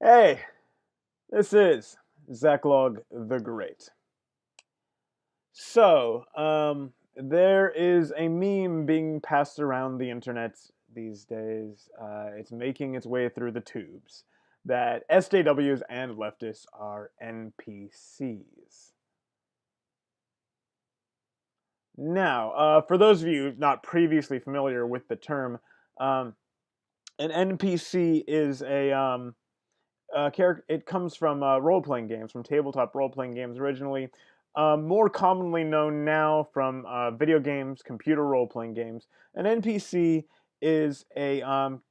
Hey, this is Zacklog the Great. There is a meme being passed around the internet these days. It's making its way through the tubes that SJWs and leftists are NPCs. Now, for those of you not previously familiar with the term, um, an NPC is a character. It comes from role-playing games, from tabletop role-playing games originally. More commonly known now from video games, computer role-playing games. An NPC is a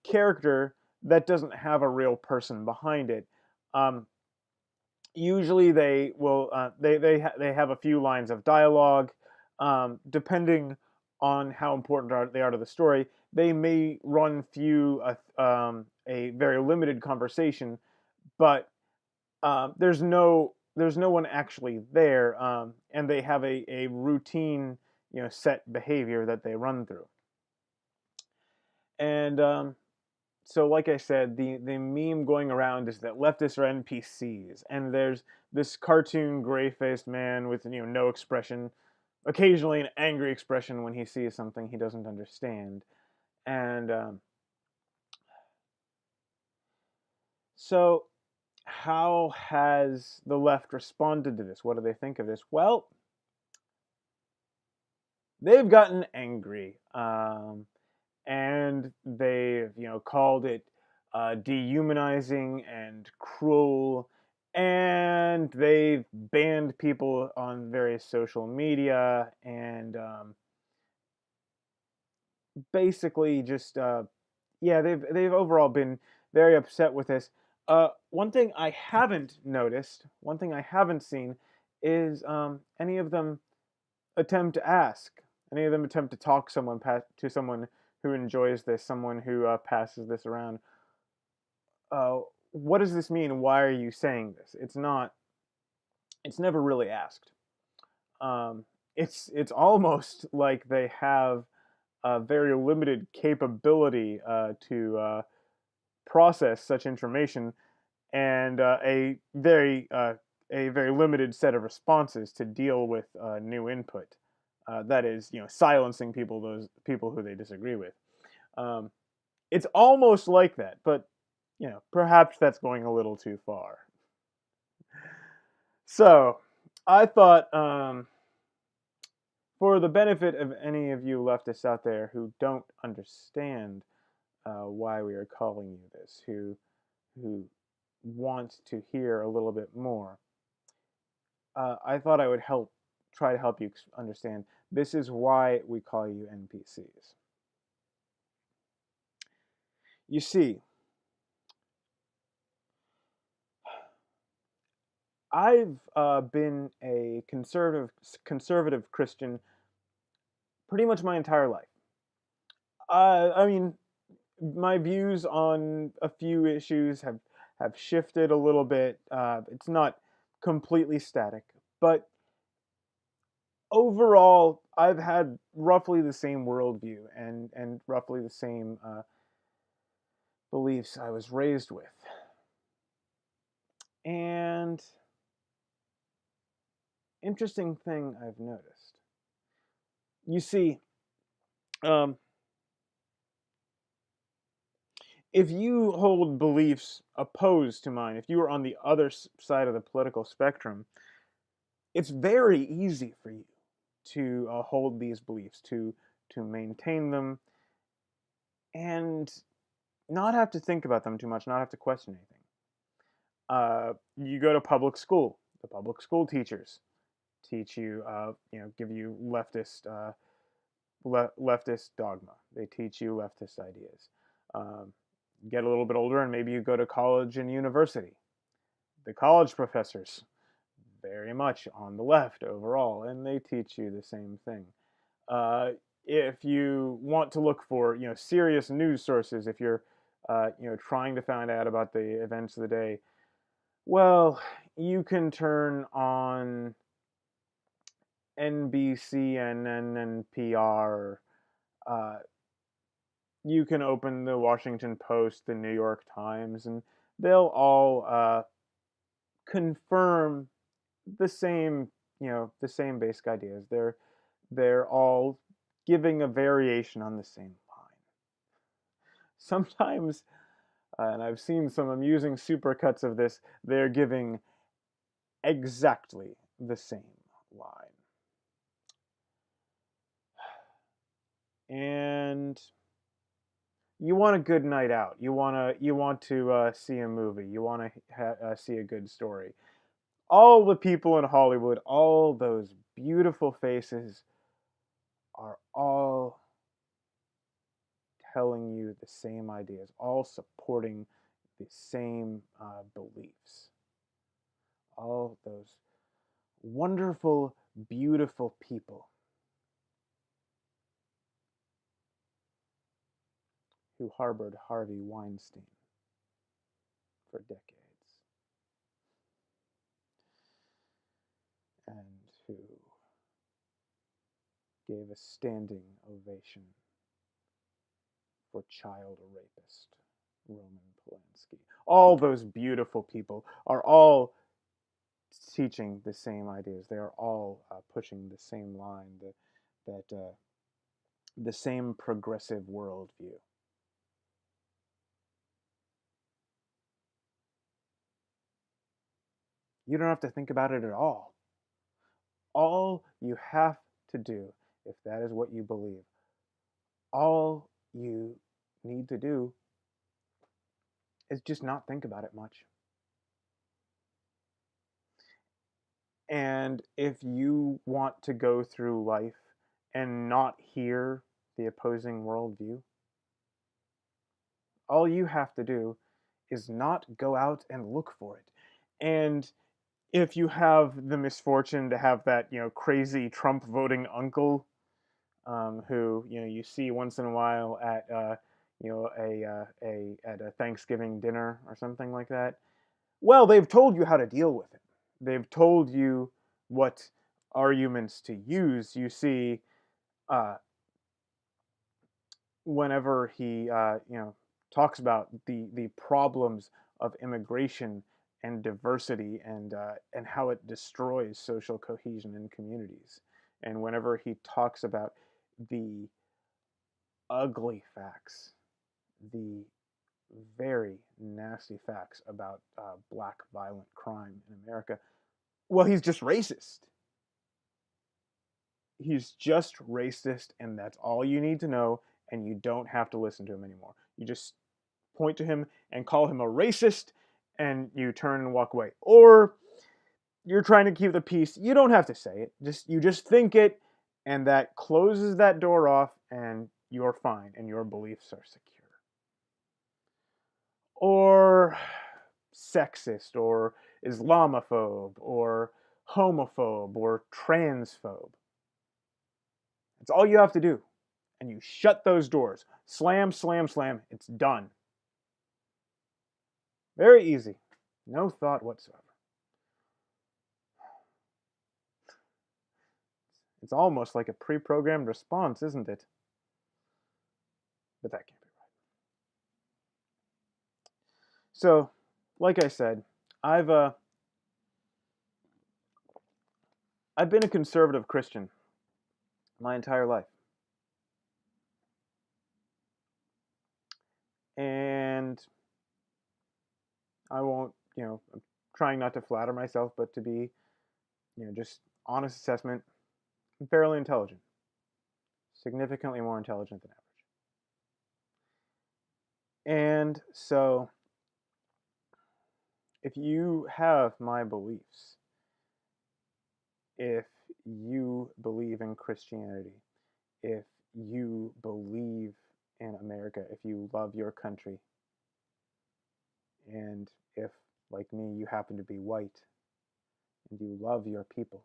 character that doesn't have a real person behind it. Um, Usually, they have a few lines of dialogue, depending on how important they are to the story. They may run few a very limited conversation, but there's no one actually there, and they have a routine, set behavior that they run through. And so, like I said, the meme going around is that leftists are NPCs, and there's this cartoon gray-faced man with no expression, occasionally an angry expression when he sees something he doesn't understand, and so. How has the left responded to this? What do they think of this? Well, they've gotten angry, and they've called it dehumanizing and cruel, and they've banned people on various social media, and basically just yeah, they've overall been very upset with this. One thing I haven't noticed, one thing I haven't seen, is any of them attempt to ask, any of them attempt to talk to someone who enjoys this, someone who passes this around. Uh, what does this mean? Why are you saying this? It's not. It's never really asked. Um, it's almost like they have a very limited capability to process such information, and a very limited set of responses to deal with new input. That is, silencing those people who they disagree with. Um, it's almost like that, but perhaps that's going a little too far. So, I thought, for the benefit of any of you leftists out there who don't understand why we are calling you this, who want to hear a little bit more, I thought I would try to help you understand. This is why we call you NPCs. You see, I've been a conservative Christian pretty much my entire life. I mean, my views on a few issues have shifted a little bit. It's not completely static, but overall, I've had roughly the same worldview and roughly the same beliefs I was raised with. And interesting thing I've noticed. You see, um, if you hold beliefs opposed to mine, if you are on the other side of the political spectrum, it's very easy for you to hold these beliefs, to maintain them, and not have to think about them too much, not have to question anything. You go to public school. The public school teachers teach you, give you leftist dogma. They teach you leftist ideas. Um, get a little bit older, and maybe you go to college and university. The college professors, very much on the left overall, and they teach you the same thing. Uh, if you want to look for serious news sources, if you're trying to find out about the events of the day, well, you can turn on NBC and NPR. Uh, you can open the Washington Post, the New York Times, and they'll all confirm the same, the same basic ideas. They're all giving a variation on the same line. Sometimes, and I've seen some amusing supercuts of this, they're giving exactly the same line. And you want a good night out. You want to see a movie. You want to see a good story. All the people in Hollywood, all those beautiful faces, are all telling you the same ideas, all supporting the same beliefs. All those wonderful, beautiful people who harbored Harvey Weinstein for decades and who gave a standing ovation for child rapist Roman Polanski. All those beautiful people are all teaching the same ideas. They are all pushing the same line, the same progressive worldview. You don't have to think about it at all. All you have to do, if that is what you believe, all you need to do is just not think about it much. And if you want to go through life and not hear the opposing worldview, all you have to do is not go out and look for it. And if you have the misfortune to have that, crazy Trump voting uncle, who you see once in a while at a at a Thanksgiving dinner or something like that, well, they've told you how to deal with it. They've told you what arguments to use. You see, uh, whenever he talks about the problems of immigration and diversity and how it destroys social cohesion in communities, and whenever he talks about the ugly facts, the very nasty facts about black violent crime in America, well, he's just racist. He's just racist, and that's all you need to know, and you don't have to listen to him anymore. You just point to him and call him a racist, and you turn and walk away. Or you're trying to keep the peace. You don't have to say it. You just think it, and that closes that door off, and you're fine, and your beliefs are secure. Or sexist, or Islamophobe, or homophobe, or transphobe. That's all you have to do. And you shut those doors. Slam, slam, slam. It's done. Very easy. No thought whatsoever. It's almost like a pre-programmed response, isn't it? But that can't be right. So, like I said, I've uh, I've been a conservative Christian my entire life, and I won't, I'm trying not to flatter myself, but to be, just honest assessment, I'm fairly intelligent, significantly more intelligent than average. And so, if you have my beliefs, if you believe in Christianity, if you believe in America, if you love your country, and if, like me, you happen to be white and you love your people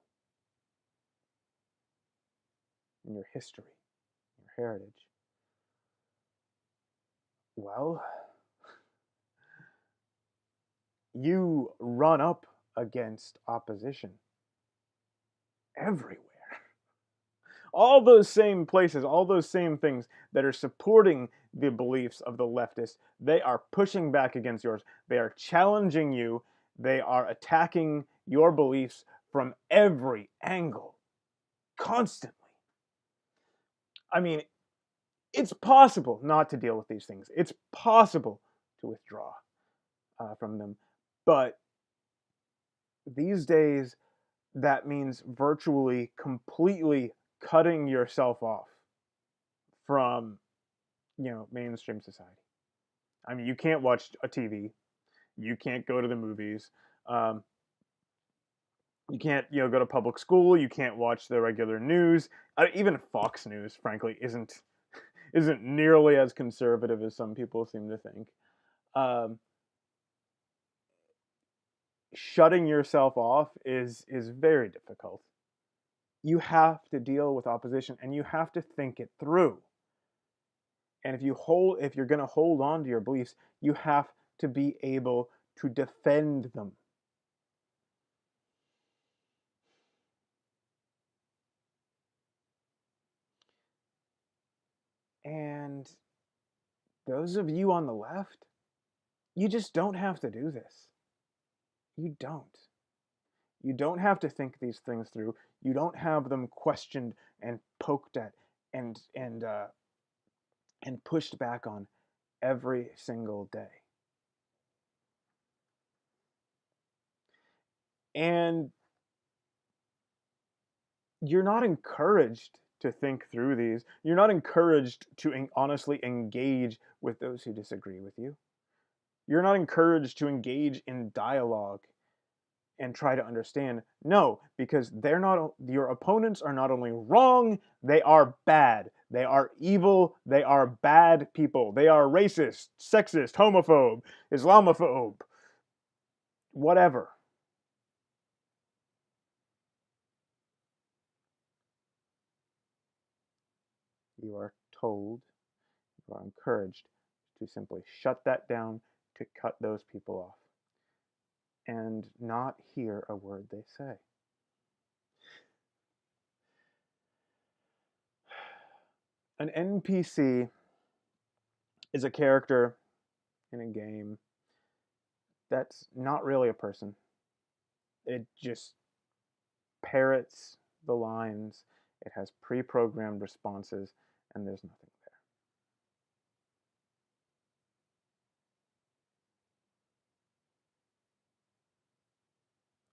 and your history, your heritage, well, you run up against opposition everywhere. All those same places, all those same things that are supporting the beliefs of the leftists. They are pushing back against yours. They are challenging you. They are attacking your beliefs from every angle, constantly. I mean, it's possible not to deal with these things. It's possible to withdraw from them. But these days, that means virtually completely cutting yourself off from, mainstream society. I mean, you can't watch a TV, you can't go to the movies, um, you can't, go to public school, you can't watch the regular news. Even Fox News, frankly, isn't nearly as conservative as some people seem to think. Um, Shutting yourself off is very difficult. You have to deal with opposition and you have to think it through. And if you're going to hold on to your beliefs, you have to be able to defend them. And those of you on the left, you just don't have to do this. You don't. You don't have to think these things through. You don't have them questioned and poked at and and uh, and pushed back on every single day. And you're not encouraged to think through these. You're not encouraged to honestly engage with those who disagree with you. You're not encouraged to engage in dialogue and try to understand. No, because your opponents are not only wrong, they are bad. They are evil. They are bad people. They are racist, sexist, homophobe, Islamophobe, whatever. You are told, you are encouraged to simply shut that down, to cut those people off, and not hear a word they say. An NPC is a character in a game that's not really a person. It just parrots the lines, it has pre programmed responses, and there's nothing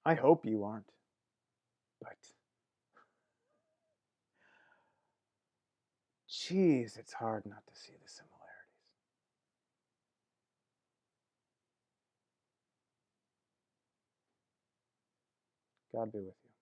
there. I hope you aren't, but geez, it's hard not to see the similarities. God be with you.